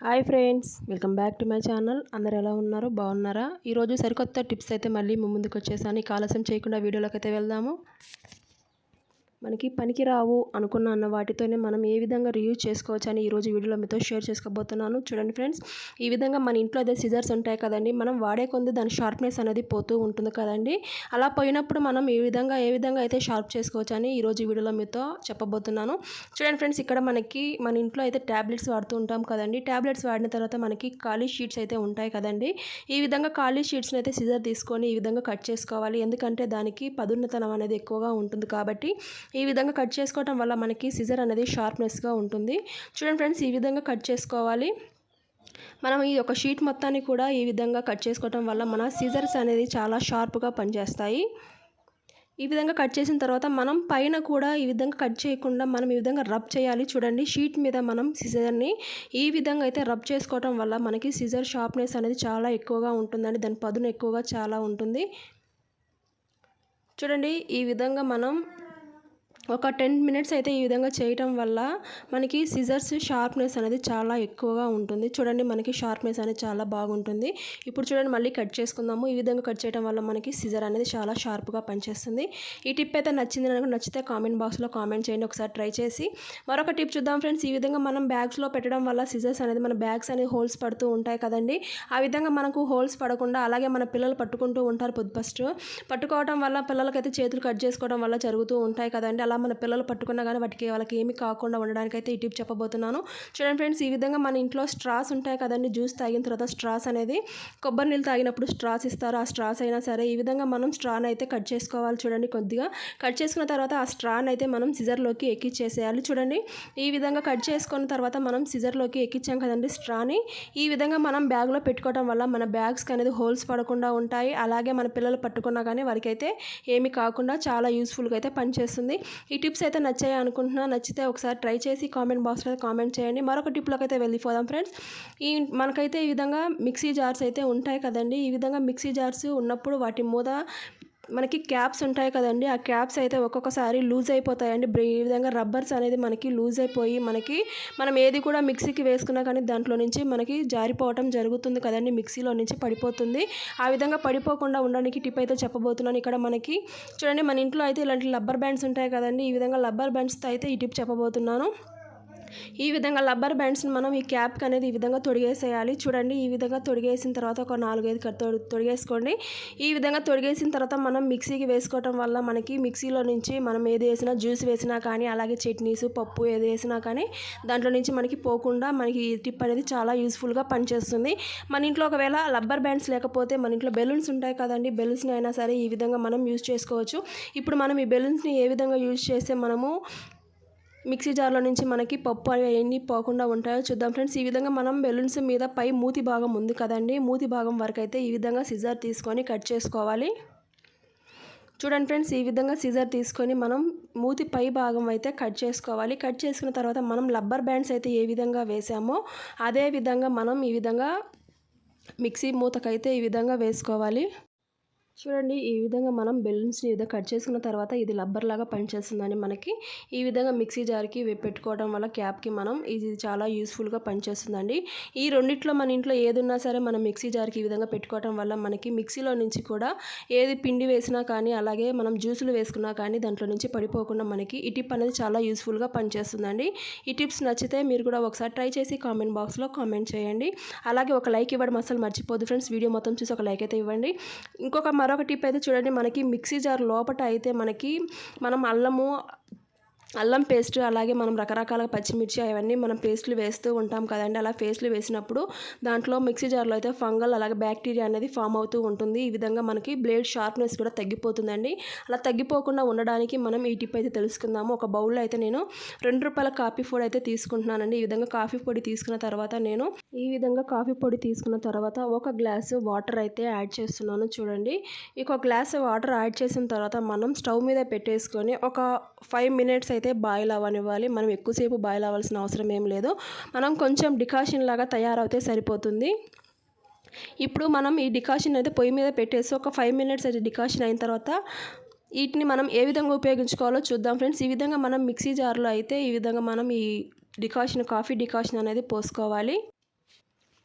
Hi friends, welcome back to my channel. అందరు ఎలా ఉన్నారు? బాగున్నారా? ఈరోజు సరికొత్త టిప్స్ అయితే మళ్ళీ మీ ముందుకు వచ్చేసాను. ఆలస్యం చేయకుండా వీడియోలోకి అయితే వెళ్దాము. మనకి పనికిరావు అనుకున్న వాటితోనే మనం ఏ విధంగా రీయూజ్ చేసుకోవచ్చు అని ఈరోజు వీడియోలో మీతో షేర్ చేసుకోబోతున్నాను. చూడండి ఫ్రెండ్స్, ఈ విధంగా మన ఇంట్లో అదే సిజర్స్ ఉంటాయి కదండి, మనం వాడే కొంది దాని షార్ప్నెస్ అనేది పోతూ ఉంటుంది కదండి. అలా పోయినప్పుడు మనం ఏ విధంగా అయితే షార్ప్ చేసుకోవచ్చు అని ఈరోజు వీడియోలో మీతో చెప్పబోతున్నాను. చూడండి ఫ్రెండ్స్, ఇక్కడ మన ఇంట్లో అయితే ట్యాబ్లెట్స్ వాడుతూ ఉంటాం కదండి. ట్యాబ్లెట్స్ వాడిన తర్వాత మనకి ఖాళీ షీట్స్ అయితే ఉంటాయి కదండి. ఈ విధంగా ఖాళీ షీట్స్ని అయితే సిజర్ తీసుకొని ఈ విధంగా కట్ చేసుకోవాలి. ఎందుకంటే దానికి పదున్నతనం అనేది ఎక్కువగా ఉంటుంది కాబట్టి ఈ విధంగా కట్ చేసుకోవడం వల్ల మనకి సిజర్ అనేది షార్ప్నెస్గా ఉంటుంది. చూడండి ఫ్రెండ్స్, ఈ విధంగా కట్ చేసుకోవాలి. మనం ఈ యొక్క షీట్ మొత్తాన్ని కూడా ఈ విధంగా కట్ చేసుకోవడం వల్ల మన సిజర్స్ అనేది చాలా షార్ప్గా పనిచేస్తాయి. ఈ విధంగా కట్ చేసిన తర్వాత మనం పైన కూడా ఈ విధంగా కట్ చేయకుండా మనం ఈ విధంగా రబ్ చేయాలి. చూడండి, షీట్ మీద మనం సిజర్ని ఈ విధంగా అయితే రబ్ చేసుకోవడం వల్ల మనకి సిజర్ షార్ప్నెస్ అనేది చాలా ఎక్కువగా ఉంటుందండి. దాని పదును ఎక్కువగా చాలా ఉంటుంది. చూడండి, ఈ విధంగా మనం ఒక 10 మినిట్స్ అయితే ఈ విధంగా చేయటం వల్ల మనకి సిజర్స్ షార్ప్నెస్ అనేది చాలా ఎక్కువగా ఉంటుంది. చూడండి, మనకి షార్ప్నెస్ అనేది చాలా బాగుంటుంది. ఇప్పుడు చూడండి, మళ్ళీ కట్ చేసుకుందాము. ఈ విధంగా కట్ చేయడం వల్ల మనకి సిజర్ అనేది చాలా షార్ప్గా పనిచేస్తుంది. ఈ టిప్ అయితే నచ్చితే కామెంట్ బాక్స్లో కామెంట్ చేయండి, ఒకసారి ట్రై చేసి. మరొక టిప్ చూద్దాం ఫ్రెండ్స్. ఈ విధంగా మనం బ్యాగ్స్లో పెట్టడం వల్ల సిజర్స్ అనేది మన బ్యాగ్స్ అనేది హోల్స్ పడుతూ ఉంటాయి కదండి. ఆ విధంగా మనకు హోల్స్ పడకుండా అలాగే మన పిల్లలు పట్టుకుంటూ ఉంటారు. ఫస్ట్ పట్టుకోవడం వల్ల పిల్లలకైతే చేతులు కట్ చేసుకోవడం వల్ల జరుగుతూ ఉంటాయి కదండి. అలా మన పిల్లలు పట్టుకున్నా కానీ వాళ్ళకి ఏమీ కాకుండా ఉండడానికైతే ఈ టిప్ చెప్పబోతున్నాను. చూడండి ఫ్రెండ్స్, ఈ విధంగా మన ఇంట్లో స్ట్రాస్ ఉంటాయి కదండి. జ్యూస్ తాగిన తర్వాత స్ట్రాస్ అనేది కొబ్బరి నీళ్ళు తాగినప్పుడు స్ట్రాస్ ఇస్తారు. ఆ స్ట్రాస్ అయినా సరే ఈ విధంగా మనం స్ట్రాన్ అయితే కట్ చేసుకోవాలి. చూడండి, కొద్దిగా కట్ చేసుకున్న తర్వాత ఆ స్ట్రాన్ అయితే మనం సిజర్లోకి ఎక్కిచ్చేసేయాలి. చూడండి, ఈ విధంగా కట్ చేసుకున్న తర్వాత మనం సిజర్లోకి ఎక్కించాం కదండి స్ట్రాని. ఈ విధంగా మనం బ్యాగ్లో పెట్టుకోవడం వల్ల మన బ్యాగ్స్కి అనేది హోల్స్ పడకుండా ఉంటాయి. అలాగే మన పిల్లలు పట్టుకున్నా కానీ వారికైతే ఏమీ కాకుండా చాలా యూస్ఫుల్గా అయితే పనిచేస్తుంది. ఈ టిప్స్ అయితే నచ్చాయి అనుకుంటున్నా. నచ్చితే ఒకసారి ట్రై చేసి కామెంట్ బాక్స్లో కామెంట్ చేయండి. మరొక టిప్లోకి అయితే వెళ్ళిపోదాం ఫ్రెండ్స్. మనకైతే ఈ విధంగా మిక్సీ జార్స్ అయితే ఉంటాయి కదండి. ఈ విధంగా మిక్సీ జార్స్ ఉన్నప్పుడు వాటి మీద మనకి క్యాప్స్ ఉంటాయి కదండి. ఆ క్యాప్స్ అయితే ఒక్కొక్కసారి లూజ్ అయిపోతాయండి. ఈ విధంగా రబ్బర్స్ అనేది మనకి లూజ్ అయిపోయి మనం ఏది కూడా మిక్సీకి వేసుకున్నా కానీ దాంట్లో నుంచి మనకి జారిపోవటం జరుగుతుంది కదండి. మిక్సీలో నుంచి పడిపోతుంది. ఆ విధంగా పడిపోకుండా ఉండడానికి టిప్ అయితే చెప్పబోతున్నాను. ఇక్కడ మనకి చూడండి, మన ఇంట్లో అయితే ఇలాంటి రబ్బర్ బ్యాండ్స్ ఉంటాయి కదండి. ఈ విధంగా రబ్బర్ బ్యాండ్స్తో అయితే ఈ టిప్ చెప్పబోతున్నాను. ఈ విధంగా రబ్బర్ బ్యాండ్స్ని మనం ఈ క్యాప్కి అనేది ఈ విధంగా తొడిగేసేయాలి. చూడండి, ఈ విధంగా తొడిగేసిన తర్వాత ఒక 4-5 తొడిగేసుకోండి. ఈ విధంగా తొడిగేసిన తర్వాత మనం మిక్సీకి వేసుకోవటం వల్ల మనకి మిక్సీలో నుంచి మనం ఏది వేసినా, జ్యూస్ వేసినా కానీ అలాగే చట్నీస్, పప్పు ఏది వేసినా కానీ దాంట్లో నుంచి మనకి పోకుండా మనకి ఈ టిప్ అనేది చాలా యూస్ఫుల్గా పనిచేస్తుంది. మన ఇంట్లో ఒకవేళ రబ్బర్ బ్యాండ్స్ లేకపోతే మన ఇంట్లో బెలూన్స్ ఉంటాయి కదండి. బెలూన్స్ని అయినా సరే ఈ విధంగా మనం యూజ్ చేసుకోవచ్చు. ఇప్పుడు మనం ఈ బెలూన్స్ని ఏ విధంగా యూజ్ చేస్తే మనము మిక్సీ జార్లో నుంచి మనకి పప్పు అవన్నీ పోకుండా ఉంటాయో చూద్దాం ఫ్రెండ్స్. ఈ విధంగా మనం బెలూన్స్ మీద పై మూతి భాగం ఉంది కదండి, మూతి భాగం వరకు అయితే ఈ విధంగా సిజర్ తీసుకొని కట్ చేసుకోవాలి. చూడండి ఫ్రెండ్స్, ఈ విధంగా సిజర్ తీసుకొని మనం మూతి పై భాగం అయితే కట్ చేసుకోవాలి. కట్ చేసుకున్న తర్వాత మనం రబ్బర్ బ్యాండ్స్ అయితే ఏ విధంగా వేసామో అదే విధంగా మనం ఈ విధంగా మిక్సీ మూతకైతే ఈ విధంగా వేసుకోవాలి. చూడండి, ఈ విధంగా మనం బెలూన్స్ని ఈ విధంగా కట్ చేసుకున్న తర్వాత ఇది రబ్బర్ లాగా పనిచేస్తుందని మనకి ఈ విధంగా మిక్సీ జార్కి పెట్టుకోవడం వల్ల క్యాప్కి ఇది చాలా యూస్ఫుల్గా పనిచేస్తుందండి. ఈ రెండిట్లో మన ఇంట్లో ఏది ఉన్నా సరే మనం మిక్సీ జార్కి ఈ విధంగా పెట్టుకోవడం వల్ల మనకి మిక్సీలో నుంచి కూడా ఏది పిండి వేసినా కానీ అలాగే మనం జ్యూసులు వేసుకున్నా కానీ దాంట్లో నుంచి పడిపోకుండా మనకి ఈ టిప్ అనేది చాలా యూస్ఫుల్గా పనిచేస్తుందండి. ఈ టిప్స్ నచ్చితే మీరు కూడా ఒకసారి ట్రై చేసి కామెంట్ బాక్స్లో కామెంట్ చేయండి. అలాగే ఒక లైక్ ఇవ్వడం అసలు మర్చిపోద్దు ఫ్రెండ్స్. వీడియో మొత్తం చూసి ఒక లైక్ అయితే ఇవ్వండి. మరొక టిప్ అయితే చూడండి, మనకి మిక్సీ జార్ లోపట అయితే మనం అల్లం పేస్ట్ అలాగే మనం రకరకాల పచ్చిమిర్చి అవన్నీ మనం పేస్ట్లు వేస్తూ ఉంటాం కదండి. అలా పేస్ట్లు వేసినప్పుడు దాంట్లో మిక్సీ జార్లో అయితే ఫంగల్ అలాగే బ్యాక్టీరియా అనేది ఫామ్ అవుతూ ఉంటుంది. ఈ విధంగా మనకి బ్లేడ్ షార్ప్నెస్ కూడా తగ్గిపోతుందండి. అలా తగ్గిపోకుండా ఉండడానికి మనం ఈ టిప్ అయితే తెలుసుకుందాము. ఒక బౌల్లో అయితే నేను ₹2 కాఫీ పొడి అయితే తీసుకుంటున్నానండి. ఈ విధంగా కాఫీ పొడి తీసుకున్న తర్వాత ఒక గ్లాసు వాటర్ అయితే యాడ్ చేస్తున్నాను. చూడండి, ఒక గ్లాసు వాటర్ యాడ్ చేసిన తర్వాత మనం స్టవ్ మీద పెట్టేసుకొని ఒక 5 మినిట్స్ అయితే బాయిల్ అవ్వనివ్వాలి. మనం ఎక్కువసేపు బాయిల్ అవ్వాల్సిన అవసరం ఏం లేదు. మనం కొంచెం డికాషన్ లాగా తయారవుతే సరిపోతుంది. ఇప్పుడు మనం ఈ డికాషన్ అయితే పొయ్యి మీద పెట్టేసి ఒక 5 మినిట్స్ అయితే డికాషన్ అయిన తర్వాత వీటిని మనం ఏ విధంగా ఉపయోగించుకోవాలో చూద్దాం ఫ్రెండ్స్. ఈ విధంగా మనం మిక్సీ జార్లో అయితే ఈ విధంగా మనం ఈ కాఫీ డికాషన్ అనేది పోసుకోవాలి.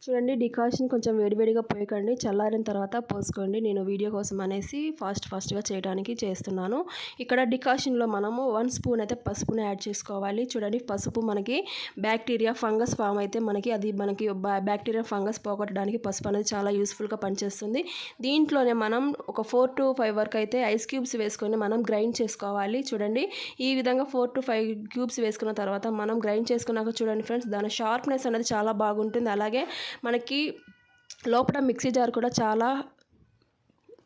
చూడండి డికాషన్ కొంచెం వేడివేడిగా పోయకండి, చల్లారిన తర్వాత పోసుకోండి. నేను వీడియో కోసం అనేసి ఫాస్ట్గా చేయడానికి చేస్తున్నాను. ఇక్కడ డికాషన్లో మనము 1 స్పూన్ అయితే పసుపుని యాడ్ చేసుకోవాలి. చూడండి పసుపు మనకి బ్యాక్టీరియా ఫంగస్ ఫామ్ అయితే మనకి బ్యాక్టీరియా ఫంగస్ పోగొట్టడానికి పసుపు అనేది చాలా యూస్ఫుల్గా పనిచేస్తుంది. దీంట్లోనే మనం ఒక 4 to 5 వరకు అయితే ఐస్ క్యూబ్స్ వేసుకొని మనం గ్రైండ్ చేసుకోవాలి. చూడండి ఈ విధంగా 4 to 5 క్యూబ్స్ వేసుకున్న తర్వాత మనం గ్రైండ్ చేసుకున్నాక చూడండి ఫ్రెండ్స్, దాని షార్ప్నెస్ అనేది చాలా బాగుంటుంది. అలాగే మనకి లోపల మిక్సీ జార్ కూడా చాలా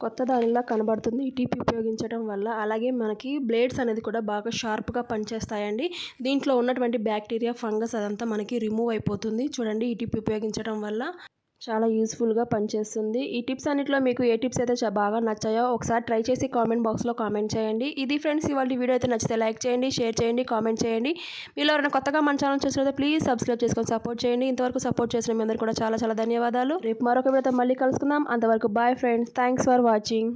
కొత్త దానిలా కనబడుతుంది ఈ టిప్ ఉపయోగించడం వల్ల. అలాగే మనకి బ్లేడ్స్ అనేది కూడా బాగా షార్ప్గా పనిచేస్తాయండి. దీంట్లో ఉన్నటువంటి బ్యాక్టీరియా ఫంగస్ అదంతా మనకి రిమూవ్ అయిపోతుంది. చూడండి ఈ టిప్ ఉపయోగించడం వల్ల చాలా యూస్ఫుల్గా పనిచేస్తుంది. ఈ టిప్స్ అన్నిట్లో మీకు ఏ టిప్స్ అయితే బాగా నచ్చాయో ఒకసారి ట్రై చేసి కామెంట్ బాక్స్లో కామెంట్ చేయండి. ఇది ఫ్రెండ్స్ ఇవాళ వీడియో అయితే నచ్చితే లైక్ చేయండి, షేర్ చేయండి, కామెంట్ చేయండి. మీలో ఎవరైనా కొత్తగా మన ఛానల్ చూసినట్లయితే ప్లీజ్ సబ్స్క్రైబ్ చేసుకొని సపోర్ట్ చేయండి. ఇంతవరకు సపోర్ట్ చేసిన మీ అందరికీ కూడా చాలా ధన్యవాదాలు. రేపు మరొక వీడియోతో మళ్ళీ కలుసుకుందాం. అంతవరకు bye friends, thanks for watching.